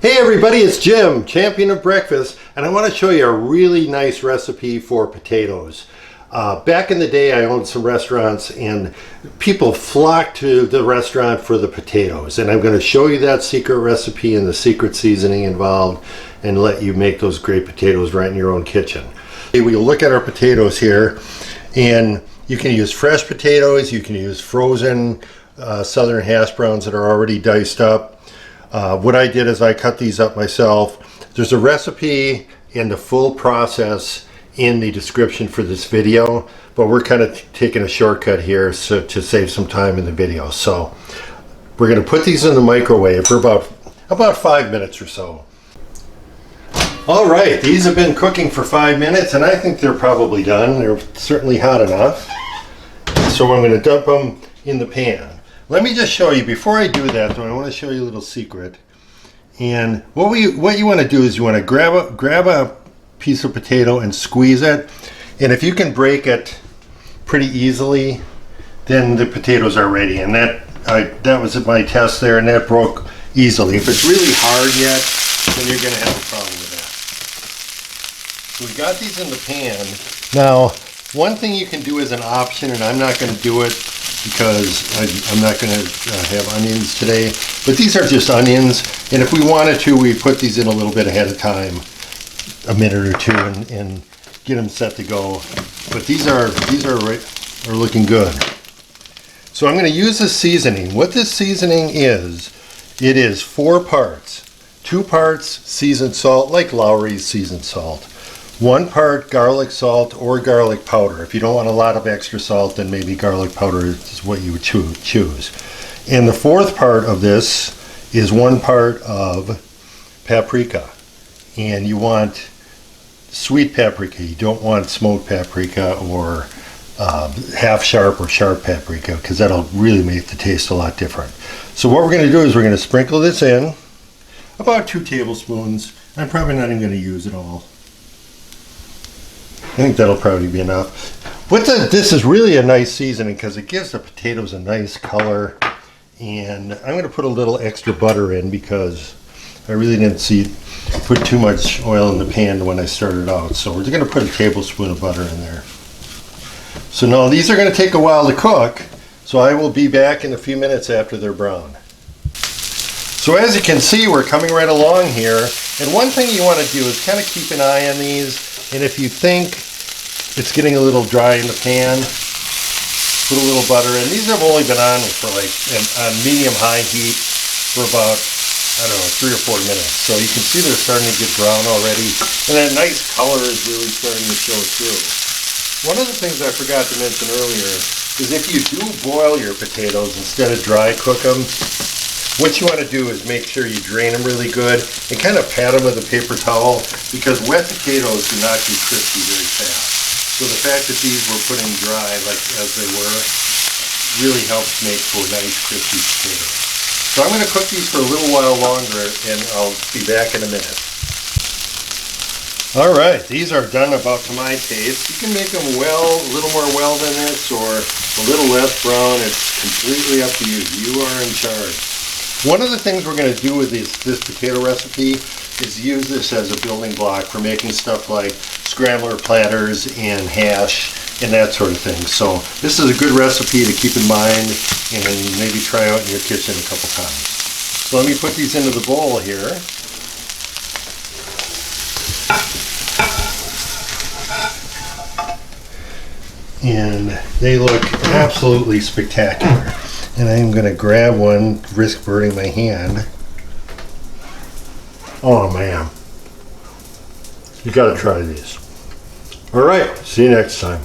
Hey everybody, it's Jim, Champion of Breakfast, and I want to show you a really nice recipe for potatoes. Back in the day I owned some restaurants and people flocked to the restaurant for the potatoes, and I'm going to show you that secret recipe and the secret seasoning involved and let you make those great potatoes right in your own kitchen. We'll look at our potatoes here, and you can use fresh potatoes, you can use frozen southern hash browns that are already diced up. What I did is I cut these up myself. There's a recipe and the full process in the description for this video, but we're kind of taking a shortcut here to save some time in the video. So we're going to put these in the microwave for about 5 minutes or so. All right, these have been cooking for 5 minutes and I think they're probably done. They're certainly hot enough. So I'm going to dump them in the pan. Let me just show you, before I do that though, I want to show you a little secret. And what you want to do is you want to grab a piece of potato and squeeze it. And if you can break it pretty easily, then the potatoes are ready. And that was my test there, and that broke easily. If it's really hard yet, then you're going to have a problem with that. So we got these in the pan. Now, one thing you can do as an option, and I'm not going to do it because I'm not going to have onions today, but these are just onions, and if we wanted to, we put these in a little bit ahead of time, a minute or two, and get them set to go. But these are looking good. So I'm going to use this seasoning. What this seasoning is, it is 4 parts. 2 parts seasoned salt, like Lowry's seasoned salt. 1 part garlic salt or garlic powder. If you don't want a lot of extra salt, then maybe garlic powder is what you would choose. And the 4th part of this is 1 part of paprika. And you want sweet paprika. You don't want smoked paprika or half sharp or sharp paprika, because that'll really make the taste a lot different. So what we're going to do is we're going to sprinkle this in, about 2 tablespoons. I'm probably not even going to use it all. I think that'll probably be enough. This is really a nice seasoning because it gives the potatoes a nice color. And I'm going to put a little extra butter in because I really didn't put too much oil in the pan when I started out. So we're going to put a tablespoon of butter in there. So now these are going to take a while to cook. So I will be back in a few minutes after they're brown. So as you can see, we're coming right along here. And one thing you want to do is kind of keep an eye on these. And if you think it's getting a little dry in the pan, put a little butter in. These have only been on for on medium-high heat for about, I don't know, 3 or 4 minutes. So you can see they're starting to get brown already. And that nice color is really starting to show through. One of the things I forgot to mention earlier is if you do boil your potatoes instead of dry cook them, what you want to do is make sure you drain them really good and kind of pat them with a paper towel, because wet potatoes do not get crispy very fast. So the fact that these were put in dry, like as they were, really helps make for nice crispy potatoes. So I'm going to cook these for a little while longer, and I'll be back in a minute. All right, these are done about to my taste. You can make them a little more well than this, or a little less brown. It's completely up to you. You are in charge. One of the things we're going to do with this potato recipe is use this as a building block for making stuff like scrambler platters and hash and that sort of thing. So this is a good recipe to keep in mind and maybe try out in your kitchen a couple times. So let me put these into the bowl here. And they look absolutely spectacular. And I'm going to grab one, risk burning my hand. Oh man, you got to try these. All right, see you next time.